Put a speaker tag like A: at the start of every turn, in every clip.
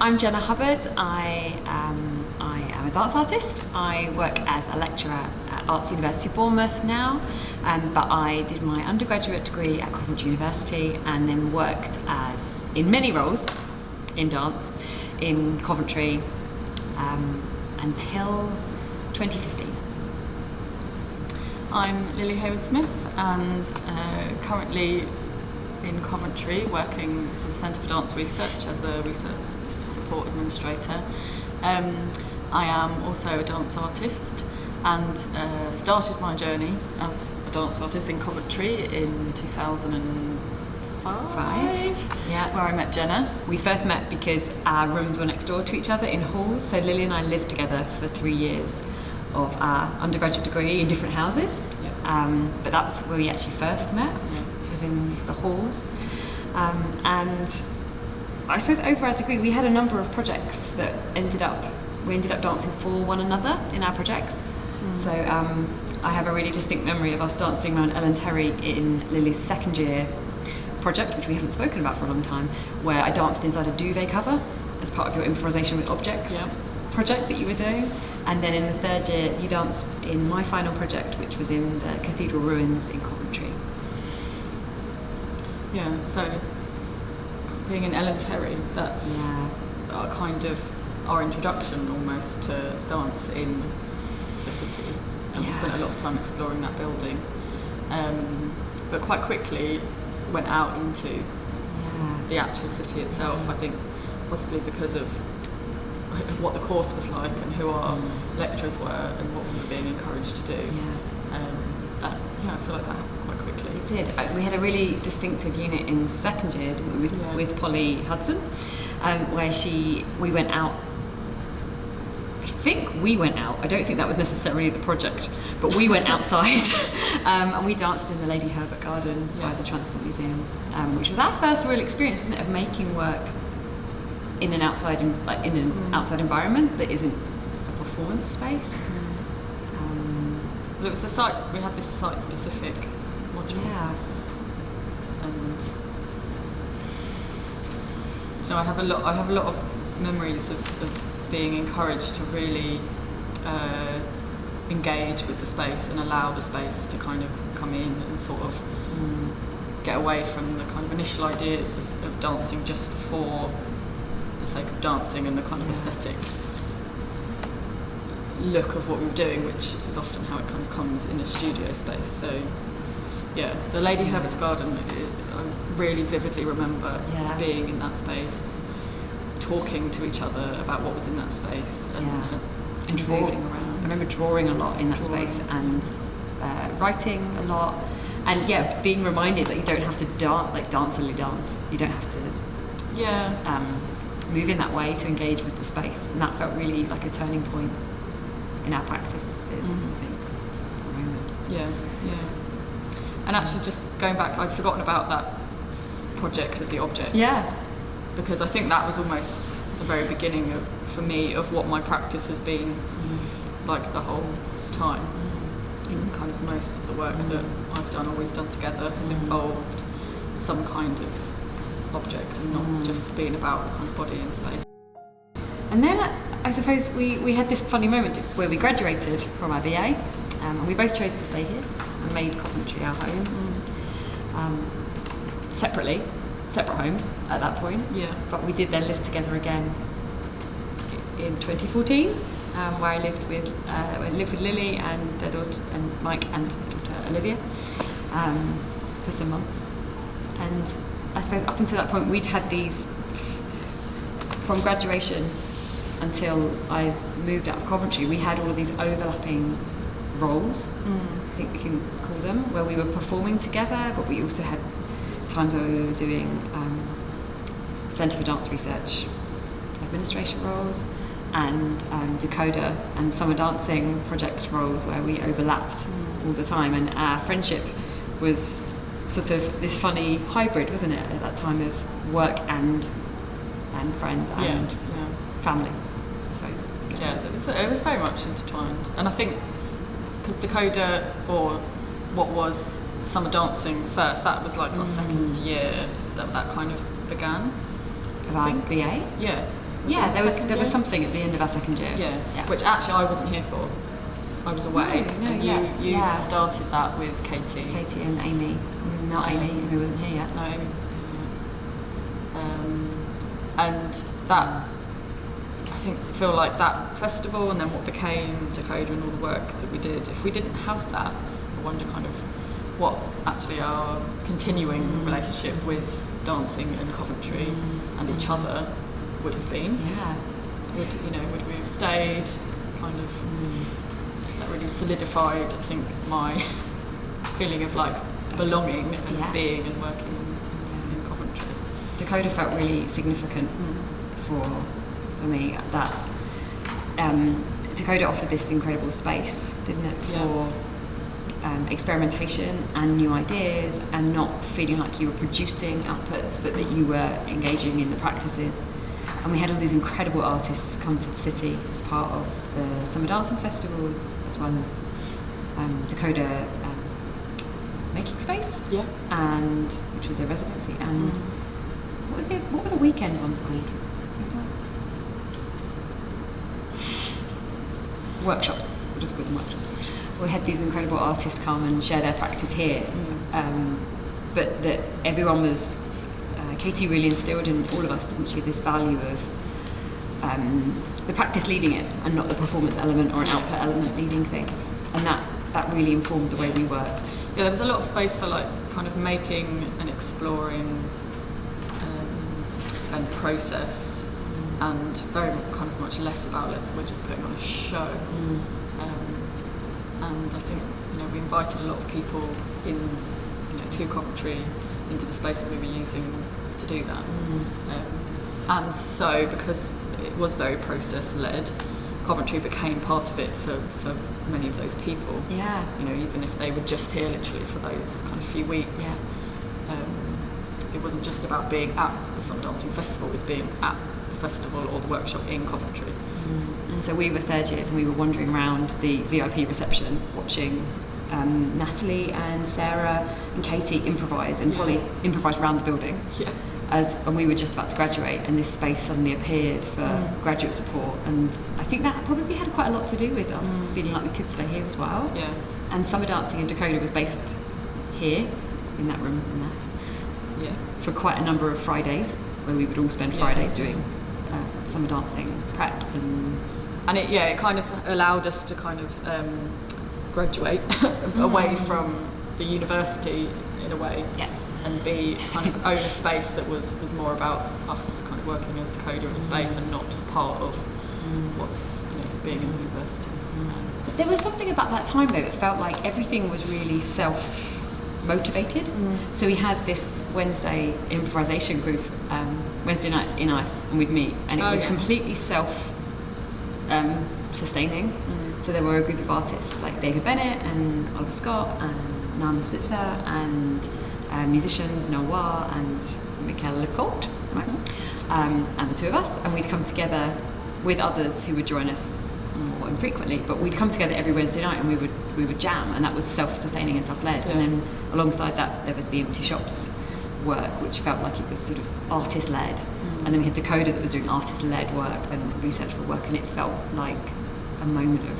A: I'm Jenna Hubbard. I am a dance artist. I work as a lecturer at Arts University Bournemouth now, but I did my undergraduate degree at Coventry University and then worked in many roles in dance in Coventry until 2015.
B: I'm Lily Hayward-Smith and currently in Coventry working for the Centre for Dance Research as a research support administrator. I am also a dance artist and started my journey as a dance artist in Coventry in 2005,
A: yeah,
B: where I met Jenna.
A: We first met because our rooms were next door to each other in halls, so Lily and I lived together for 3 years of our undergraduate degree in different houses.
B: Yep.
A: But that was where we actually first met.
B: Yeah.
A: In the halls, and I suppose over our degree we had a number of projects that we ended up dancing for one another in our projects. So I have a really distinct memory of us dancing around Ellen Terry in Lily's second year project, which we haven't spoken about for a long time, where I danced inside a duvet cover as part of your improvisation with objects project that you were doing. And then in the third year you danced in my final project, which was in the cathedral ruins in Coventry.
B: Yeah, so being in Ellen Terry, that's kind of our introduction almost to dance in the city, and we spent a lot of time exploring that building, but quite quickly went out into the actual city itself. I think possibly because of what the course was like and who our lecturers were and what we were being encouraged to do. I feel like that happened quite quickly.
A: It did. We had a really distinctive unit in second year with Polly Hudson, where we went out. I think we went out. I don't think that was necessarily the project, but we went outside and we danced in the Lady Herbert Garden by the Transport Museum, which was our first real experience, wasn't it, of making work in an outside outside environment that isn't a performance space.
B: Well, it was the site. We had this site-specific module.
A: Yeah.
B: And so I have a lot of memories of being encouraged to really engage with the space and allow the space to kind of come in and sort of get away from the kind of initial ideas of dancing just for the sake of dancing and the kind of aesthetic look of what we were doing, which is often how it kind of comes in a studio space. So yeah, the Lady Herbert's Garden, I really vividly remember being in that space, talking to each other about what was in that space and moving around.
A: I remember drawing a lot in that space and writing a lot, and being reminded that you don't have to dancily dance. You don't have to move in that way to engage with the space, and that felt really like a turning point in our practices, I think.
B: Yeah. And actually, just going back, I'd forgotten about that project with the objects.
A: Yeah.
B: Because I think that was almost the very beginning for me of what my practice has been like the whole time. And kind of most of the work that I've done or we've done together has involved some kind of object and not just being about the kind of body in space.
A: And then I suppose we had this funny moment where we graduated from our BA, and we both chose to stay here and made Coventry our home. Separate homes at that point. Yeah. But we did then live together again in 2014, where I lived with Lily and their daughter and Mike and daughter Olivia for some months. And I suppose up until that point we'd had these, from graduation until I moved out of Coventry, we had all of these overlapping roles, I think we can call them, where we were performing together, but we also had times where we were doing Centre for Dance Research administration roles, and Decoda and summer dancing project roles where we overlapped all the time, and our friendship was sort of this funny hybrid, wasn't it, at that time, of work and friends and family, I suppose.
B: Yeah, it was very much intertwined, and I think because Decoda, or what was summer dancing first, that was like our second year that kind of began.
A: Of our BA?
B: Yeah.
A: Yeah, there was something at the end of our second year.
B: Yeah, which actually I wasn't here for. I was away. And you started that with Katie.
A: Katie and Amy. Not Amy, who wasn't here yet.
B: No, Amy wasn't here yet. And that, I feel like that festival, and then what became Decoda and all the work that we did, if we didn't have that, I wonder kind of what actually our continuing relationship with dancing and Coventry and each other would have been.
A: Yeah.
B: Would we have stayed? Kind of that really solidified, I think, my feeling of like belonging and being and working in Coventry.
A: Decoda felt really significant for me. That Decoda offered this incredible space, didn't it, for experimentation and new ideas, and not feeling like you were producing outputs, but that you were engaging in the practices. And we had all these incredible artists come to the city as part of the Summer Dancing Festivals, as well as Decoda Making Space, and which was a residency. And what were the weekend ones called? Workshops. We'll just call them workshops. We had these incredible artists come and share their practice here, but that everyone was. Katie really instilled in all of us, didn't she, this value of the practice leading it, and not the performance element or an output element leading things, and that really informed the way we worked.
B: Yeah, there was a lot of space for like kind of making and exploring and process, and very kind of much less about we're just putting on a show. And I think we invited a lot of people in to Coventry, into the spaces we were using to do that. And so, because it was very process-led, Coventry became part of it for many of those people.
A: Yeah.
B: Even if they were just here literally for those kind of few weeks. Yeah. It wasn't just about being at the Summer Dancing Festival, it was being at the festival or the workshop in Coventry.
A: And so we were third years, and we were wandering around the VIP reception, watching Natalie and Sarah and Katie improvise, and Polly improvise around the building.
B: Yeah.
A: And we were just about to graduate, and this space suddenly appeared for graduate support, and I think that probably had quite a lot to do with us feeling like we could stay here as well.
B: Yeah.
A: And Summer Dancing in Decoda was based here, in that room in there.
B: Yeah.
A: For quite a number of Fridays, where we would all spend Fridays doing summer dancing prep,
B: and it kind of allowed us to kind of graduate away from the university in a way, and be kind of own a space that was more about us kind of working as Decoda in a space, and not just part of what being in the university.
A: There was something about that time though that felt like everything was really self-motivated. So we had this Wednesday improvisation group, Wednesday nights in ice, and we'd meet, and it was completely self-sustaining. So there were a group of artists like David Bennett and Oliver Scott and Nama Spitzer, and musicians Noah and Michael Lecourt, right? And the two of us, and we'd come together with others who would join us more infrequently, but we'd come together every Wednesday night, and we would jam, and that was self-sustaining and self-led. And then alongside that there was the Empty Shops work, which felt like it was sort of artist-led, and then we had Decoda that was doing artist-led work and researchful work, and it felt like a moment of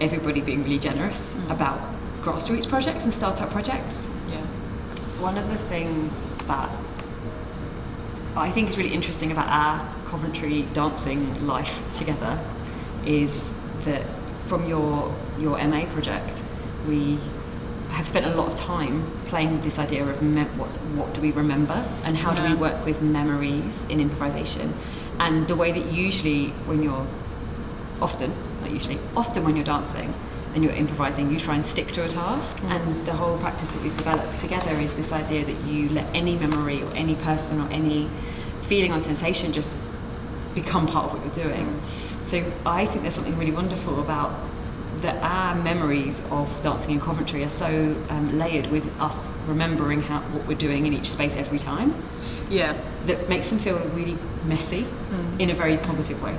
A: everybody being really generous about grassroots projects and startup projects. One of the things that I think is really interesting about our Coventry dancing life together is that from your MA project, we have spent a lot of time playing with this idea of what do we remember, and how do we work with memories in improvisation. And the way that often when you're dancing, and you're improvising, you try and stick to a task. And the whole practice that we've developed together is this idea that you let any memory or any person or any feeling or sensation just become part of what you're doing. So I think there's something really wonderful about that our memories of dancing in Coventry are so layered with us remembering what we're doing in each space every time.
B: Yeah.
A: That makes them feel really messy in a very positive way.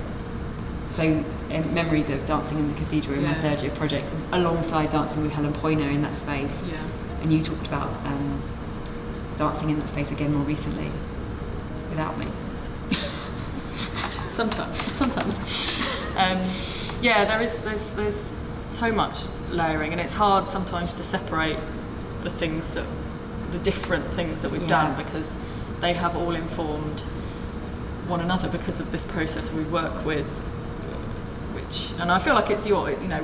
A: So memories of dancing in the cathedral in my third year project, alongside dancing with Helen Poyner in that space.
B: Yeah.
A: And you talked about dancing in that space again more recently, without me.
B: Sometimes. There's so much layering, and it's hard sometimes to separate the different things that we've done, because they have all informed one another because of this process we work with, and I feel like it's we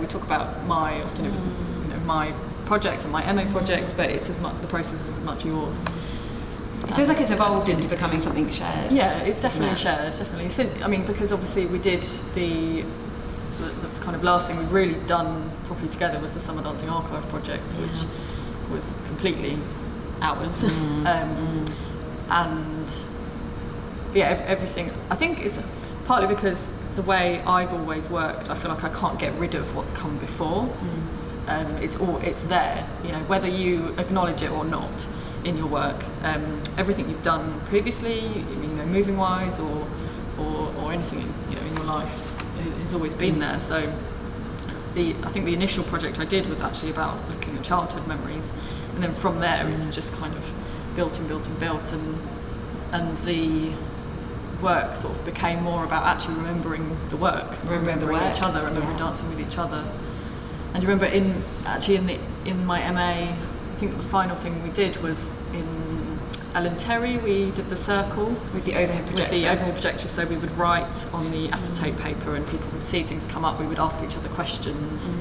B: talk about often it was my project and my MA project, but it's as much, the process is as much yours.
A: It feels like it's evolved into becoming something shared.
B: Yeah, it's definitely shared, definitely. Because obviously we did the kind of last thing we've really done properly together was the Summer Dancing Archive project, which was completely ours. Everything, I think, is partly because the way I've always worked, I feel like I can't get rid of what's come before. It's there, whether you acknowledge it or not in your work. Everything you've done previously, moving wise or anything in your life has always been there. So I think the initial project I did was actually about looking at childhood memories, and then from there it's just kind of built, and the work sort of became more about actually remembering the work, remembering each other, remembering dancing with each other. And you remember in my MA, I think the final thing we did was in Ellen Terry, we did the circle
A: with the overhead projector.
B: So we would write on the acetate paper, and people would see things come up. We would ask each other questions,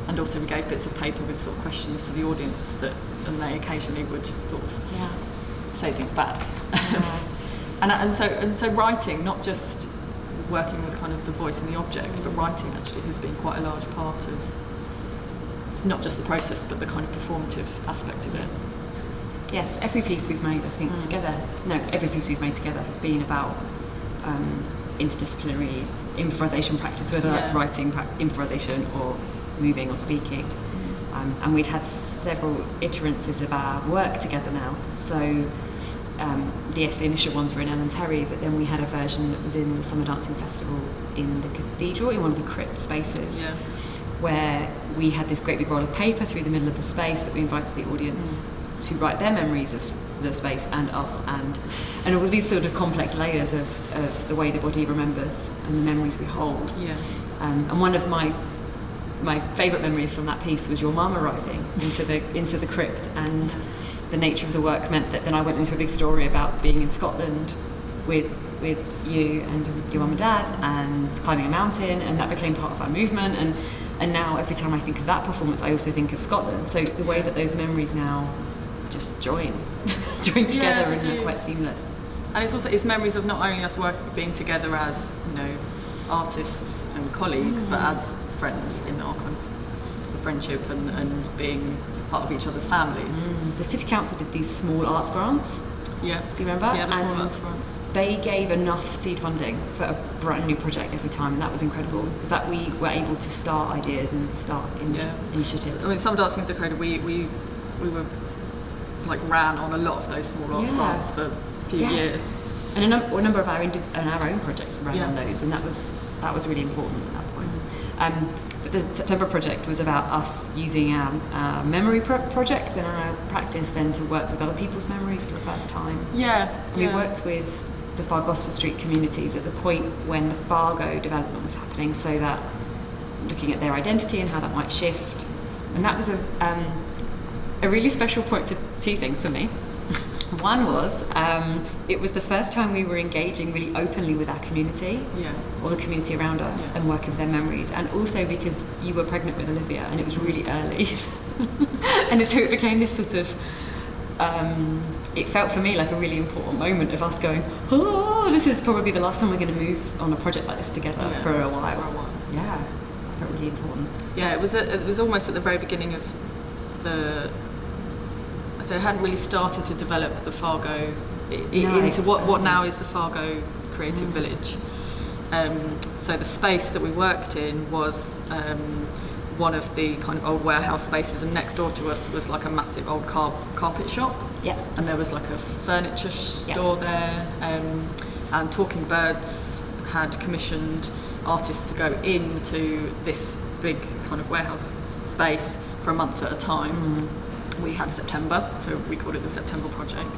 B: and also we gave bits of paper with sort of questions to the audience and they occasionally would sort of say things back. And so writing, not just working with kind of the voice and the object, but writing actually has been quite a large part of not just the process, but the kind of performative aspect of it.
A: Yes, every piece we've made, I think, every piece we've made together has been about interdisciplinary improvisation practice, whether that's writing, improvisation, or moving or speaking. And we've had several iterances of our work together now. So the initial ones were in Ellen Terry, but then we had a version that was in the Summer Dancing Festival in the cathedral, in one of the crypt spaces, where we had this great big roll of paper through the middle of the space that we invited the audience to write their memories of the space and us, and all these sort of complex layers of the way the body remembers and the memories we hold. And one of my favourite memories from that piece was your mum arriving into the crypt, and the nature of the work meant that then I went into a big story about being in Scotland with you and your mum and dad and climbing a mountain, and that became part of our movement, and now every time I think of that performance I also think of Scotland. So the way that those memories now just join together and are quite seamless.
B: And it's memories of not only us being together as artists and colleagues, but as friends in our kind of the friendship and being part of each other's families.
A: The City Council did these small arts grants.
B: Yeah.
A: Do you remember?
B: Yeah, the small arts grants.
A: They gave enough seed funding for a brand new project every time, and that was incredible, because that we were able to start ideas and start initiatives.
B: I mean, Summer Dancing in Decoda, we were ran on a lot of those small arts grants for a few years. And
A: a number of our own projects ran on those, and that was really important at that point. But the September project was about us using our memory project and our practice then to work with other people's memories for the first time. We worked with the Fargoster Street communities at the point when the Fargo development was happening, so that looking at their identity and how that might shift. And that was a really special point for two things for me. One was, it was the first time we were engaging really openly with our community, or the community around us, and working with their memories. And also because you were pregnant with Olivia, and it was really early. And so it became this sort of, it felt for me like a really important moment of us going, oh, this is probably the last time we're going to move on a project like this together for a while. felt really important.
B: Yeah, it was almost at the very beginning of they hadn't really started to develop the Fargo into what now is the Fargo Creative Village. So the space that we worked in was one of the kind of old warehouse spaces, and next door to us was like a massive old carpet shop.
A: Yeah.
B: And there was like a furniture store there, and Talking Birds had commissioned artists to go into this big kind of warehouse space for a month at a time. We had September, so we called it the September project.